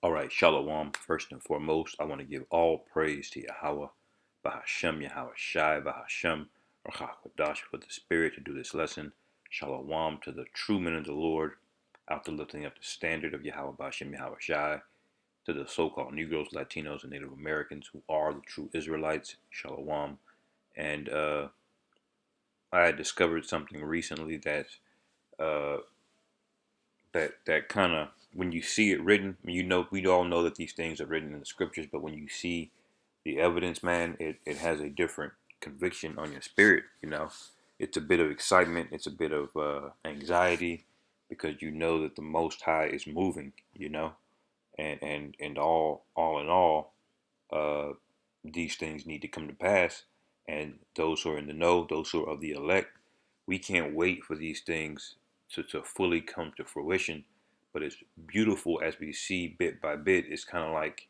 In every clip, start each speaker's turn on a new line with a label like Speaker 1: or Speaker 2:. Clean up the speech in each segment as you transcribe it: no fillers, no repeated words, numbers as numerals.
Speaker 1: All right, Shalom. First and foremost, I want to give all praise to Yahweh, Bahashem, Yahweh Shai, Bahashem, Rachakwadash, for the Spirit to do this lesson. Shalom to the true men of the Lord, out there lifting up the standard of Yahweh, Bahashem, Yahweh Shai, to the so-called Negroes, Latinos, and Native Americans who are the true Israelites. Shalom. And I had discovered something recently uh, that kind of, when you see it written, you know, we all know that these things are written in the scriptures, but when you see the evidence, man, it has a different conviction on your spirit. It's a bit of excitement, it's a bit of anxiety, because you know that the Most High is moving. And all in all, uh, these things need to come to pass. And those who are in the know, those who are of the elect, we can't wait for these things to fully come to fruition. But it's beautiful as we see bit by bit. It's kind of like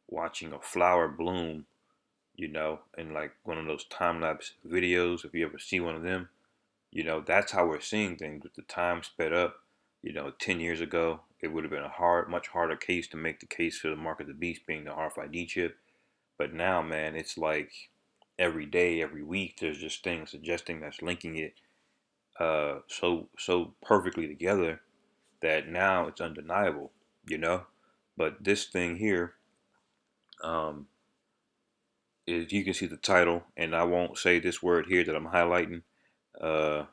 Speaker 1: watching a flower bloom, in like one of those time lapse videos. If you ever see one of them, that's how we're seeing things with the time sped up. 10 years ago, it would have been much harder case to make the case for the mark of the beast being the RFID chip. But now, man, it's like every day, every week, there's just things suggesting that's linking it so perfectly together that now it's undeniable, you know. But this thing here, um, is, you can see the title, and I won't say this word here that I'm highlighting uh,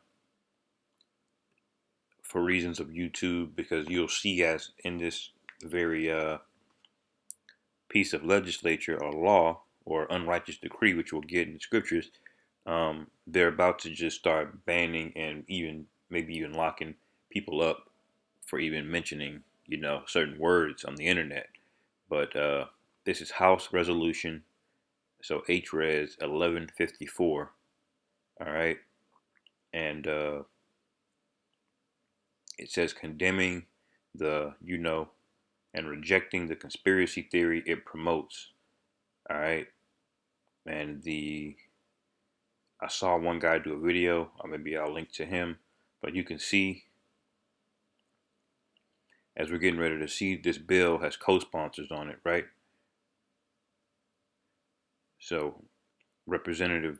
Speaker 1: for reasons of YouTube, because you'll see as in this very piece of legislature or law or unrighteous decree, which we'll get in the scriptures. They're about to just start banning and even maybe even locking people up for even mentioning, certain words on the internet. But this is House Resolution, so H.Res 1154. All right, and it says condemning the, and rejecting the conspiracy theory it promotes. All right, and I saw one guy do a video, or maybe I'll link to him, but you can see, as we're getting ready to see, this bill has co-sponsors on it, right? So Representative,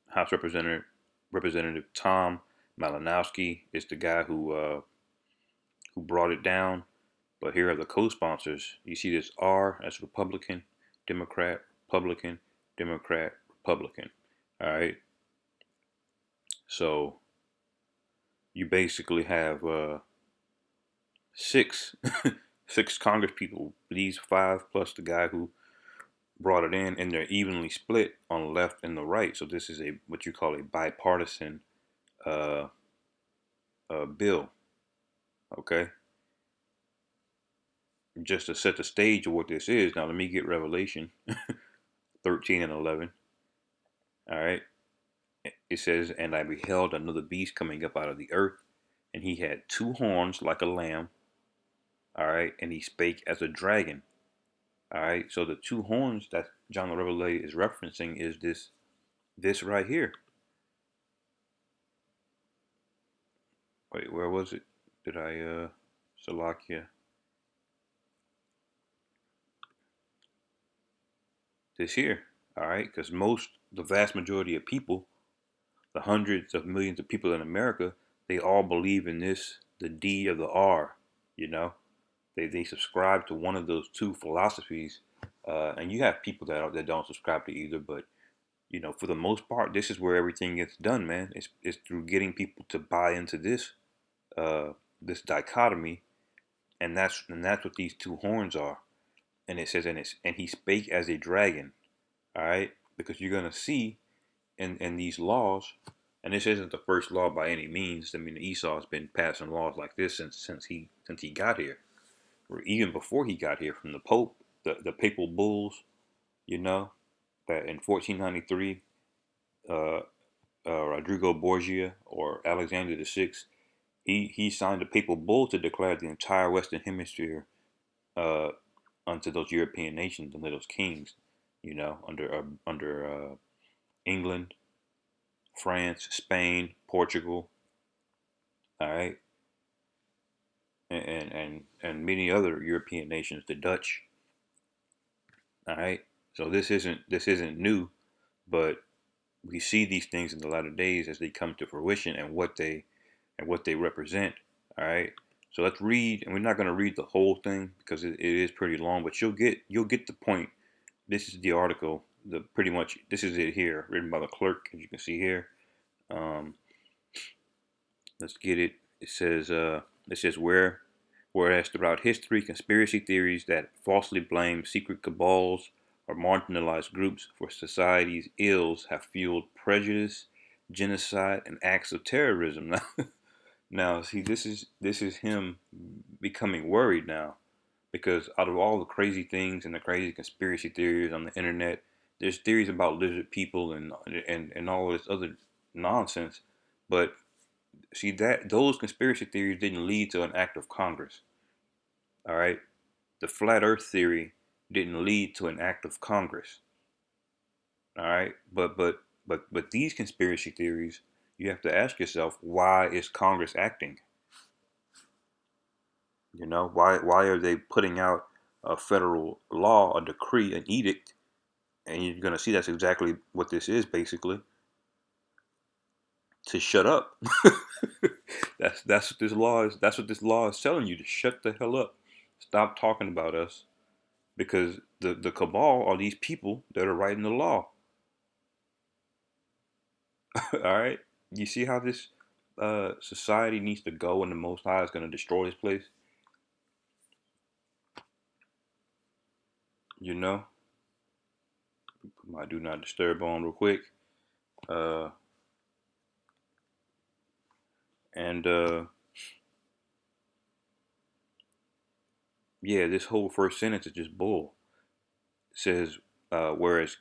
Speaker 1: House Representative Tom Malinowski is the guy who brought it down. But here are the co-sponsors. You see this R, that's Republican, Democrat, Republican, Democrat, Republican. All right. So you basically have six six Congress people. These five plus the guy who brought it in, and they're evenly split on the left and the right. So this is a what you call a bipartisan uh, bill. Okay, just to set the stage of what this is. Now let me get Revelation 13 and 11. All right, it says, "And I beheld another beast coming up out of the earth, and he had two horns like a lamb. All right, and he spake as a dragon." All right, so the two horns that John the Revelator is referencing is this right here. Wait, where was it? Did I Salakia? This here. All right, because the vast majority of people, the hundreds of millions of people in America, they all believe in this, the D of the R. You know, they subscribe to one of those two philosophies, and you have people that don't subscribe to either. But for the most part, this is where everything gets done, man. It's through getting people to buy into uh, this dichotomy, and that's what these two horns are. And it says, and he spake as a dragon. All right, because you're gonna see in these laws, and this isn't the first law by any means. I mean, Esau has been passing laws like this since he got here, or even before he got here, from the Pope, the papal bulls. You know that in 1493, uh, Rodrigo Borgia or Alexander the Sixth, he signed a papal bull to declare the entire Western Hemisphere uh, unto those European nations, and those kings. Under England, France, Spain, Portugal. All right, and many other European nations, the Dutch. All right, so this isn't new, but we see these things in the latter days as they come to fruition and what they represent. All right, so let's read, and we're not going to read the whole thing because it is pretty long, but you'll get the point. This is the article. The pretty much this is it here, written by the clerk, as you can see here. Um, let's get it. It says whereas throughout history, conspiracy theories that falsely blame secret cabals or marginalized groups for society's ills have fueled prejudice, genocide, and acts of terrorism. Now, see, this is him becoming worried now, because out of all the crazy things and the crazy conspiracy theories on the internet, there's theories about lizard people and all this other nonsense. But see, that those conspiracy theories didn't lead to an act of Congress. All right, the flat Earth theory didn't lead to an act of Congress. All right, but these conspiracy theories, you have to ask yourself, why is Congress acting? Why are they putting out a federal law, a decree, an edict? And you're gonna see that's exactly what this is, basically, to shut up. That's what this law is. That's what this law is telling you, to shut the hell up. Stop talking about us, because the cabal are these people that are writing the law. All right, you see how this society needs to go, and the Most High is going to destroy this place. You know, put my do not disturb on real quick. Uh, and Yeah, this whole first sentence is just bull. It says, whereas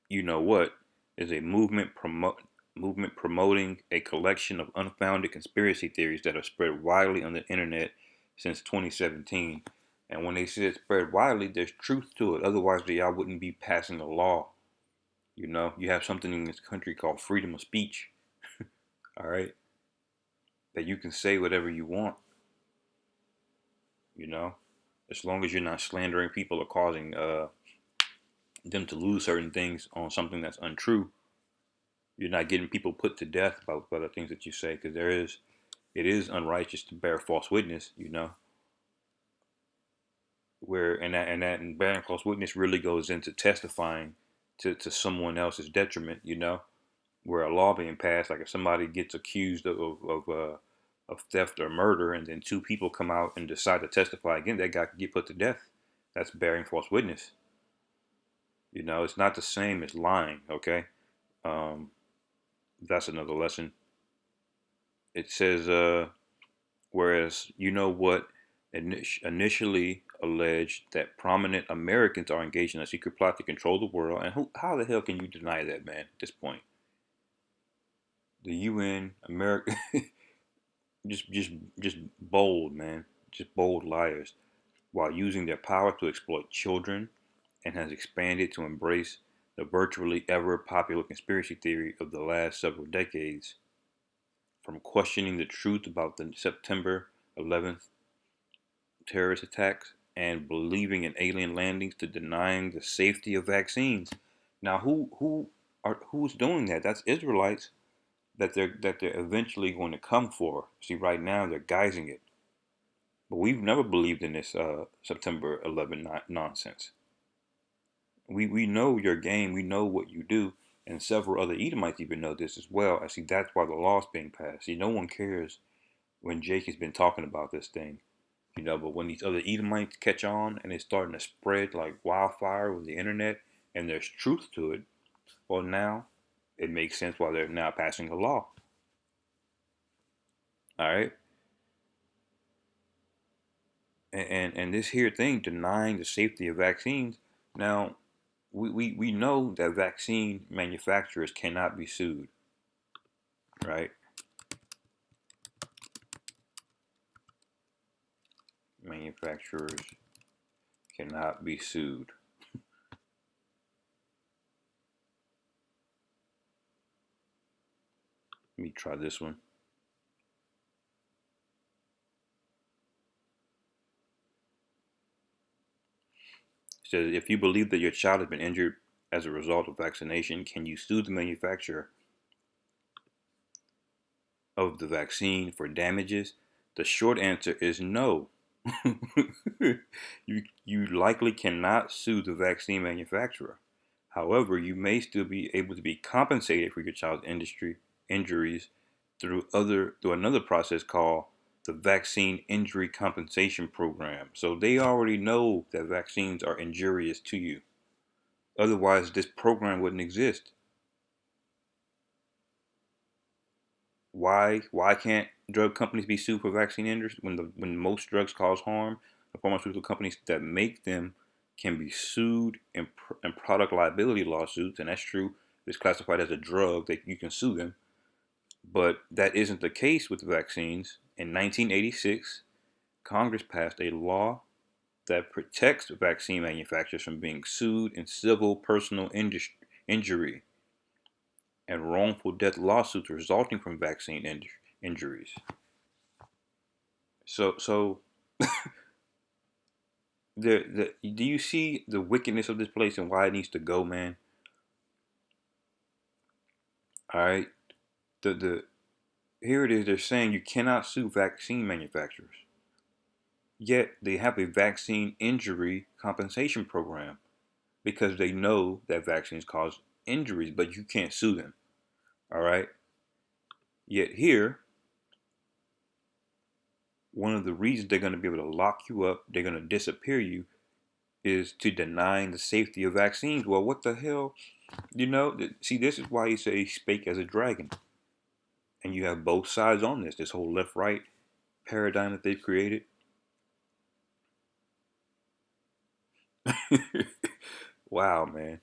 Speaker 1: you know what is a movement promoting a collection of unfounded conspiracy theories that have spread widely on the internet since 2017. And when they say spread widely, there's truth to it. Otherwise, y'all wouldn't be passing a law. You have something in this country called freedom of speech. All right, that you can say whatever you want. You know, as long as you're not slandering people or causing them to lose certain things on something that's untrue. You're not getting people put to death by the things that you say, because it is unrighteous to bear false witness. Where and bearing false witness really goes into testifying to someone else's detriment. Where a law being passed, like if somebody gets accused of theft or murder, and then two people come out and decide to testify again, that guy could get put to death. That's bearing false witness. It's not the same as lying. Okay, um, that's another lesson. It says, whereas what initially alleged that prominent Americans are engaged in a secret plot to control the world, and how the hell can you deny that, man? At this point, the UN, America, just bold, man, just bold liars, while using their power to exploit children, and has expanded to embrace the virtually ever popular conspiracy theory of the last several decades, from questioning the truth about the September 11th terrorist attacks and believing in alien landings to denying the safety of vaccines. Now, who's doing that? That's Israelites that they're eventually going to come for. See, right now they're guising it, but we've never believed in this September 11 nonsense. We know your game. We know what you do, and several other Edomites even know this as well. I see that's why the law's being passed. See, no one cares when Jake has been talking about this thing. But when these other Edomites catch on and it's starting to spread like wildfire with the internet, and there's truth to it, well, now it makes sense why they're now passing a law. All right, and this here thing denying the safety of vaccines. Now, we know that vaccine manufacturers cannot be sued, right? Manufacturers cannot be sued. Let me try this one. says, if you believe that your child has been injured as a result of vaccination, can you sue the manufacturer of the vaccine for damages? The short answer is no. you likely cannot sue the vaccine manufacturer. However, you may still be able to be compensated for your child's industry injuries through another process called the Vaccine Injury Compensation Program. So they already know that vaccines are injurious to you. Otherwise, this program wouldn't exist. Why can't drug companies be sued for vaccine injuries when most drugs cause harm? The pharmaceutical companies that make them can be sued in product liability lawsuits, and that's true. If it's classified as a drug, that you can sue them. But that isn't the case with vaccines. In 1986, Congress passed a law that protects vaccine manufacturers from being sued in civil personal injury and wrongful death lawsuits resulting from vaccine injuries. So do you see the wickedness of this place and why it needs to go, man? All right, the here it is. They're saying you cannot sue vaccine manufacturers, yet they have a vaccine injury compensation program because they know that vaccines cause injuries, but you can't sue them. All right. Yet here, one of the reasons they're going to be able to lock you up, they're going to disappear you, is to denying the safety of vaccines. Well, what the hell? See, this is why you say spake as a dragon. And you have both sides on this whole left-right paradigm that they've created. Wow, man.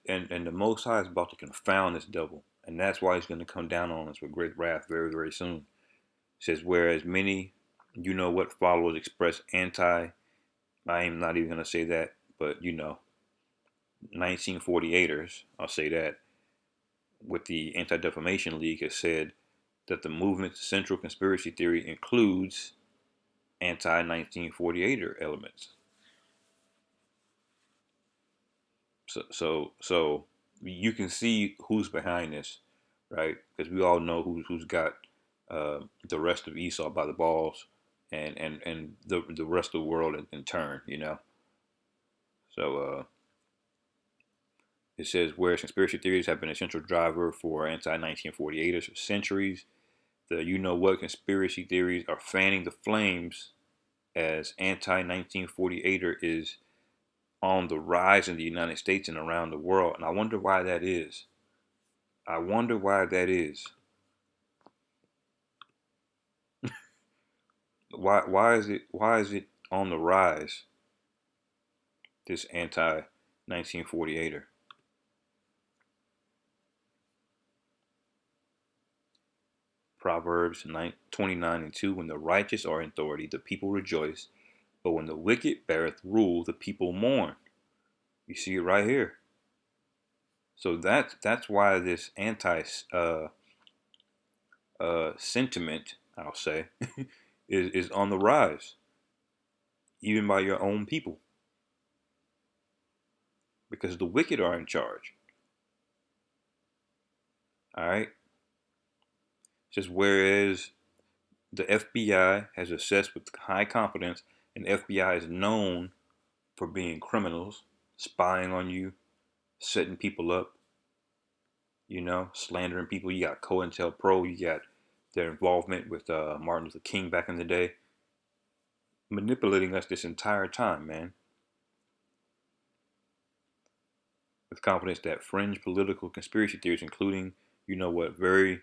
Speaker 1: And the Most High is about to confound this devil. And that's why he's going to come down on us with great wrath very, very soon. It says, whereas many, what followers express I am not even going to say that, but 1948ers, I'll say that, with the Anti-Defamation League has said that the movement's central conspiracy theory includes anti-1948er elements. So you can see who's behind this, right? Because we all know who's got the rest of Esau by the balls, and the rest of the world in turn. So it says, whereas conspiracy theories have been a central driver for anti-1948ers for centuries, the conspiracy theories are fanning the flames as anti-1948er is on the rise in the United States and around the world. And I wonder why that is. I wonder why that is. Why is it on the rise, this anti-1948er? Proverbs 29:2, when the righteous are in authority, the people rejoice, but when the wicked beareth rule, the people mourn. You see it right here. So that's why this anti sentiment, I'll say, is on the rise, even by your own people, because the wicked are in charge. All right. Just whereas the FBI has assessed with high confidence, and the FBI is known for being criminals, spying on you, setting people up, slandering people. You got COINTELPRO, you got their involvement with Martin Luther King back in the day, manipulating us this entire time, man. With confidence that fringe political conspiracy theories, including, very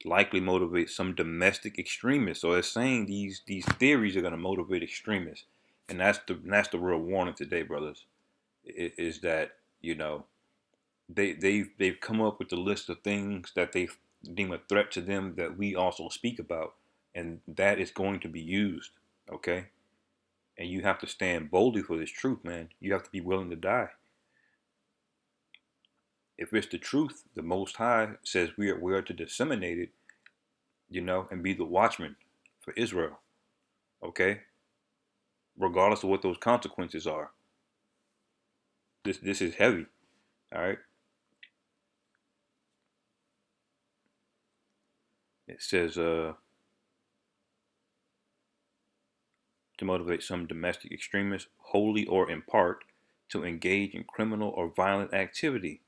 Speaker 1: likely motivate some domestic extremists. So it's saying these theories are going to motivate extremists, and that's the real warning today, brothers. Is that they've come up with a list of things that they deem a threat to them that we also speak about, and that is going to be used. Okay, and you have to stand boldly for this truth, man. You have to be willing to die. If it's the truth, the Most High says we are to disseminate it, and be the watchman for Israel. Okay? regardless of what those consequences are. This is heavy. All right. It says to motivate some domestic extremists, wholly or in part, to engage in criminal or violent activity,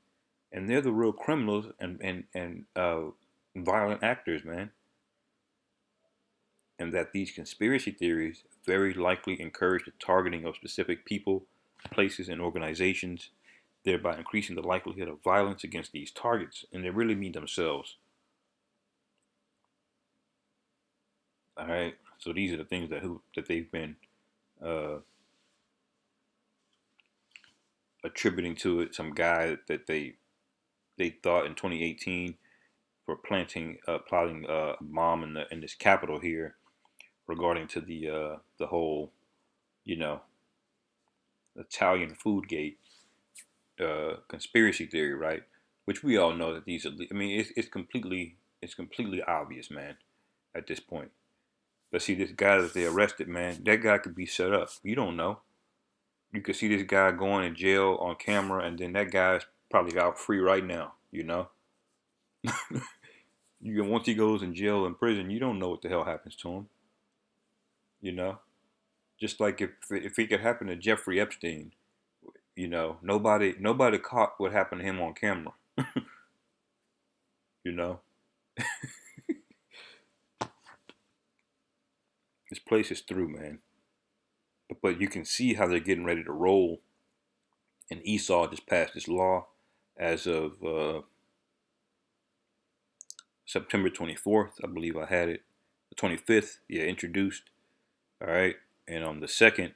Speaker 1: and they're the real criminals and violent actors, man. And that these conspiracy theories very likely encourage the targeting of specific people, places, and organizations, thereby increasing the likelihood of violence against these targets. And they really mean themselves. All right. So these are the things that they've been uh, attributing to it. Some guy that they thought in 2018 for plotting a bomb in this capital here regarding to the whole, you know, Italian food gate conspiracy theory, right? Which we all know that these are. I mean, it's completely obvious, man. At this point, but see, this guy that they arrested, man, that guy could be set up. You don't know. You could see this guy going in jail on camera, and then that guy's probably out free right now. Once he goes in jail in prison, you don't know what the hell happens to him. You know, just like if it could happen to Jeffrey Epstein, nobody caught what happened to him on camera. You know, this place is through, man. But you can see how they're getting ready to roll. And Esau just passed this law as of September 24th, I believe I had it. The 25th, yeah, introduced. All right, and on the second,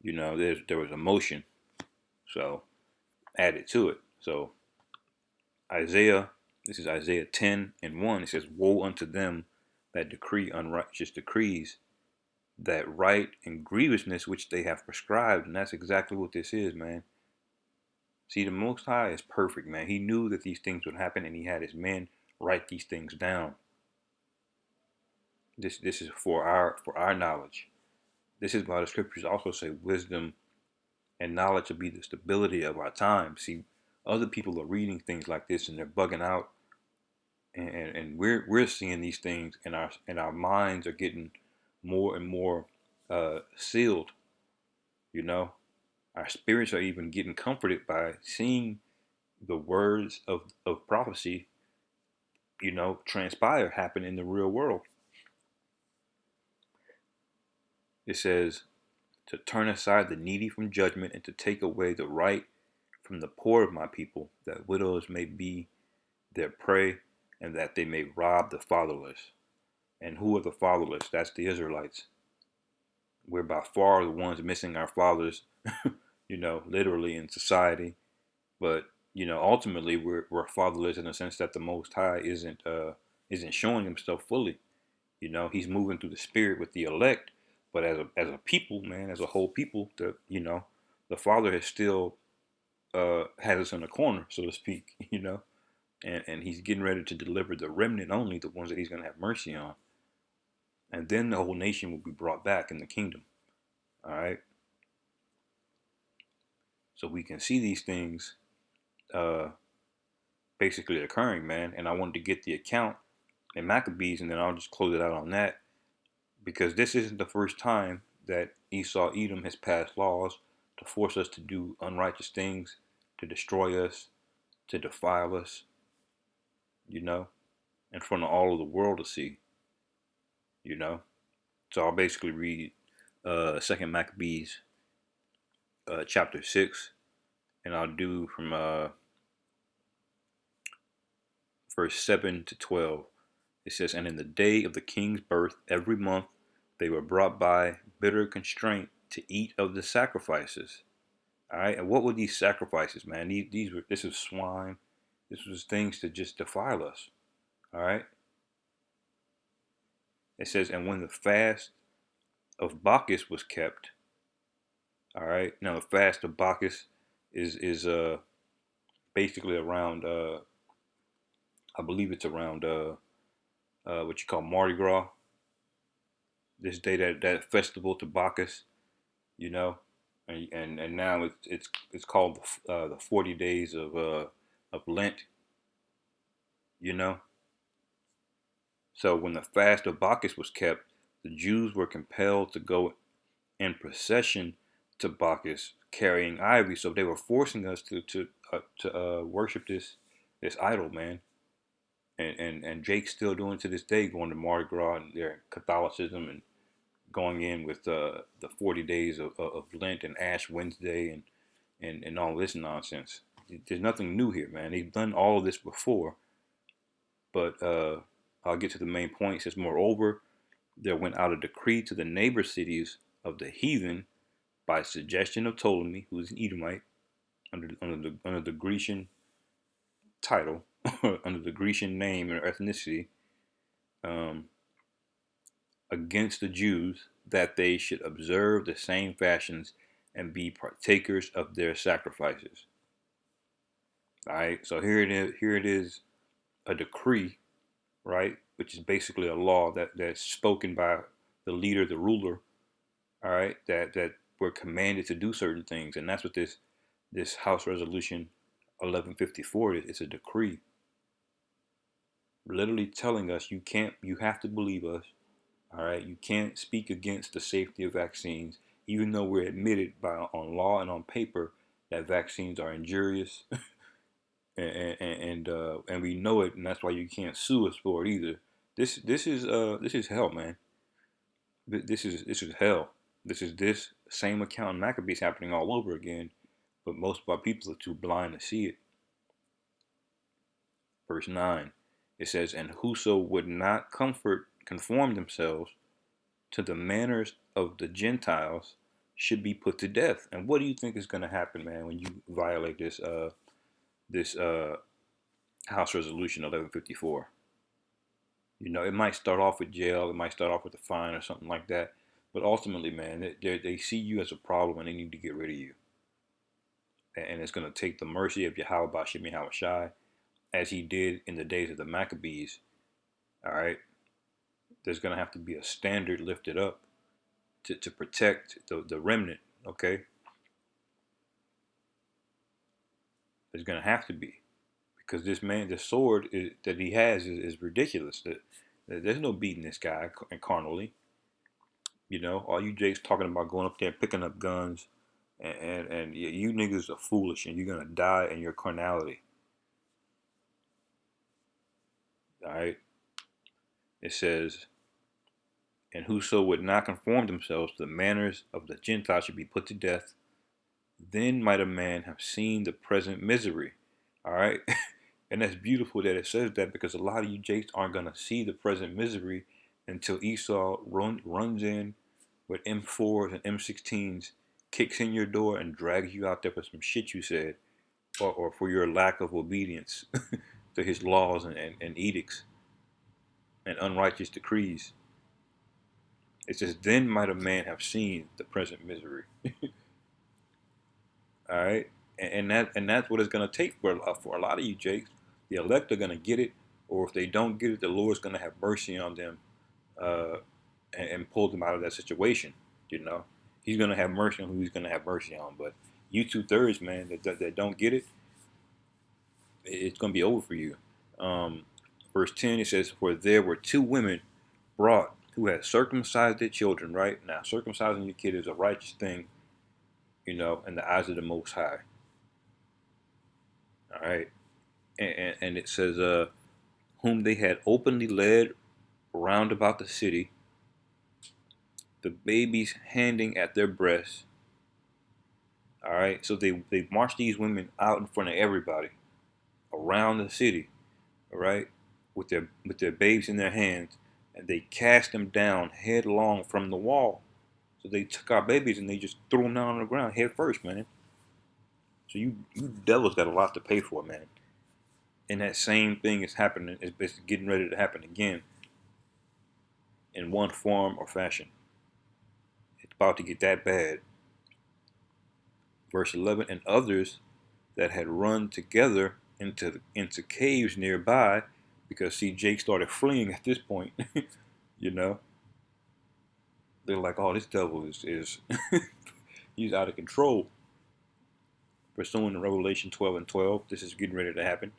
Speaker 1: there was a motion, so added to it. So Isaiah, this is Isaiah 10:1. It says, "Woe unto them that decree unrighteous decrees, that right and grievousness which they have prescribed." And that's exactly what this is, man. See, the Most High is perfect, man. He knew that these things would happen, and he had his men write these things down. This is for our knowledge. This is why the scriptures also say wisdom and knowledge will be the stability of our time. See, other people are reading things like this and they're bugging out, and we're seeing these things, and our minds are getting more and more sealed. You know, our spirits are even getting comforted by seeing the words of prophecy, transpire, happen in the real world. It says to turn aside the needy from judgment and to take away the right from the poor of my people, that widows may be their prey and that they may rob the fatherless. And who are the fatherless? That's the Israelites. We're by far the ones missing our fathers, literally in society. But ultimately, we're fatherless in the sense that the Most High isn't showing Himself fully. He's moving through the Spirit with the elect, but as a people, man, as a whole people, the Father has still has us in a corner, so to speak. And He's getting ready to deliver the remnant only, the ones that He's going to have mercy on, and then the whole nation will be brought back in the kingdom. All right, so we can see these things uh, basically occurring, man. And I wanted to get the account in Maccabees, and then I'll just close it out on that, because this isn't the first time that Esau Edom has passed laws to force us to do unrighteous things, to destroy us, to defile us, in front of all of the world to see, you know. So I'll basically read Second Maccabees chapter 6, and I'll do from verse 7 to 12. It says, "And in the day of the king's birth, every month, they were brought by bitter constraint to eat of the sacrifices." All right, and what were these sacrifices, man? This was swine. This was things to just defile us. All right. It says, "And when the fast of Bacchus was kept," all right. Now the fast of Bacchus is basically around I believe it's around what you call Mardi Gras. This day, that festival to Bacchus. you know, and now it's called the 40 days of Lent, you know. So when the fast of Bacchus was kept, the Jews were compelled to go in procession to Bacchus carrying ivy. So they were forcing us to worship this idol, man. And Jake's still doing to this day, going to Mardi Gras and their Catholicism and going in with the 40 days of Lent and Ash Wednesday and all this nonsense. There's nothing new here, man. They've done all of this before, but I'll get to the main point. It says, moreover, there went out a decree to the neighbor cities of the heathen by suggestion of Ptolemy, who is an Edomite, under the Grecian title, under the Grecian name and ethnicity, um, against the Jews, that they should observe the same fashions and be partakers of their sacrifices. All right, so here it is. Here it is, a decree, right, which is basically a law that's spoken by the leader, the ruler. All right, that we're commanded to do certain things, and that's what this House Resolution 1154 is. It's a decree, literally telling us you have to believe us. All right, you can't speak against the safety of vaccines, even though we're admitted by on law and on paper that vaccines are injurious, and we know it, and that's why you can't sue us for it either. This is hell, man. This is hell. This same account in Maccabees happening all over again, but most of our people are too blind to see it. Verse 9, it says, and whoso would not conform themselves to the manners of the Gentiles should be put to death. And what do you think is going to happen, man, when you violate this House Resolution 1154? You know, it might start off with jail, it might start off with a fine or something like that, but ultimately, man, they see you as a problem and they need to get rid of you. And it's going to take the mercy of Yahweh Bashim Yahweh Shai, as he did in the days of the Maccabees. All right, there's going to have to be a standard lifted up to protect the remnant. Okay, there's going to have to be, because this man, the sword that he has is ridiculous. That there's no beating this guy carnally. You know, all you jakes talking about going up there picking up guns, and you niggas are foolish, and you're gonna die in your carnality. All right. It says, and whoso would not conform themselves to the manners of the Gentiles should be put to death. Then might a man have seen the present misery. All right. And that's beautiful that it says that, because a lot of you jakes aren't gonna see the present misery until Esau runs in with M4s and M16s, kicks in your door and drags you out there for some shit you said, or for your lack of obedience to his laws and edicts and unrighteous decrees. It says, then might a man have seen the present misery. All right, and that's what it's gonna take for a lot of you jakes. The elect are gonna get it, or if they don't get it, the Lord's gonna have mercy on them, uh, and pull them out of that situation. You know, He's gonna have mercy on who He's gonna have mercy on. But you 2/3, man, that don't get it, it's gonna be over for you. Um, Verse 10, it says, for there were two women brought who had circumcised their children. Right now, circumcising your kid is a righteous thing, you know, in the eyes of the Most High. All right, and it says, whom they had openly led round about the city, the babies handing at their breasts. All right, so they marched these women out in front of everybody around the city. All right, with their babes in their hands, and they cast them down headlong from the wall. So they took our babies and they just threw them down on the ground head first, man. So you devils got a lot to pay for, man. And that same thing is happening. It's getting ready to happen again, in one form or fashion. It's about to get that bad. Verse 11, and others that had run together into caves nearby, because see, Jake started fleeing at this point. You know, they're like, oh, this devil is He's out of control. Pursuing Revelation 12 and 12, this is getting ready to happen.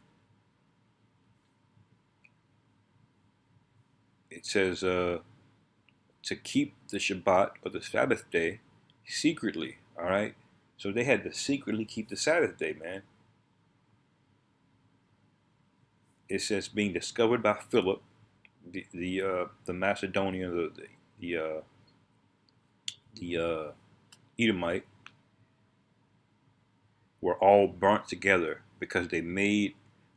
Speaker 1: It says to keep the Shabbat or the Sabbath day secretly. All right, so they had to secretly keep the Sabbath day, man. It says being discovered by Philip, the Macedonian, the uh, the Edomite, were all burnt together because they made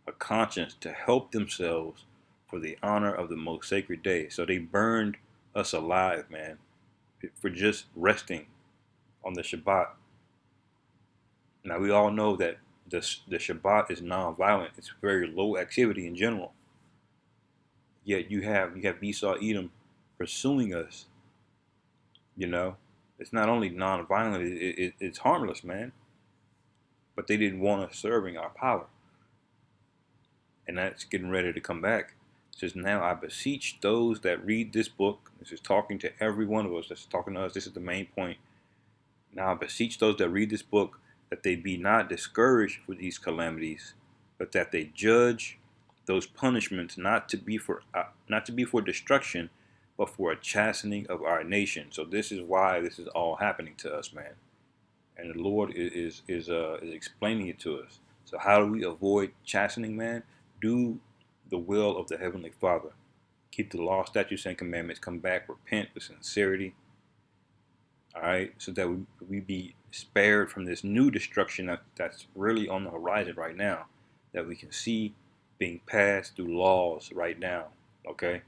Speaker 1: a conscience to help themselves for the honor of the most sacred day. So they burned us alive, man, for just resting on the Shabbat. Now we all know that the Shabbat is non-violent. It's very low activity in general. Yet you have Esau Edom pursuing us. You know, it's not only non-violent; it's harmless, man. But they didn't want us serving our power, and that's getting ready to come back. It says, now I beseech those that read this book. This is talking to every one of us. That's talking to us. This is the main point. Now I beseech those that read this book that they be not discouraged for these calamities, but that they judge those punishments not to be for destruction, but for a chastening of our nation. So this is why this is all happening to us, man. And the Lord is explaining it to us. So how do we avoid chastening, man? Do the will of the Heavenly Father. Keep the law, statutes, and commandments. Come back, repent with sincerity. All right, so that we be spared from this new destruction that's really on the horizon right now, that we can see being passed through laws right now. Okay,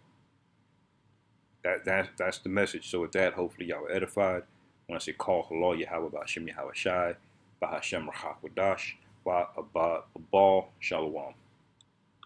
Speaker 1: that's the message. So with that, hopefully y'all are edified. When I say call hello, Yahweh Ba'Shem Yahweh Shai, Ba'Hashem Rachakwadash, Ba'Abal Shalom.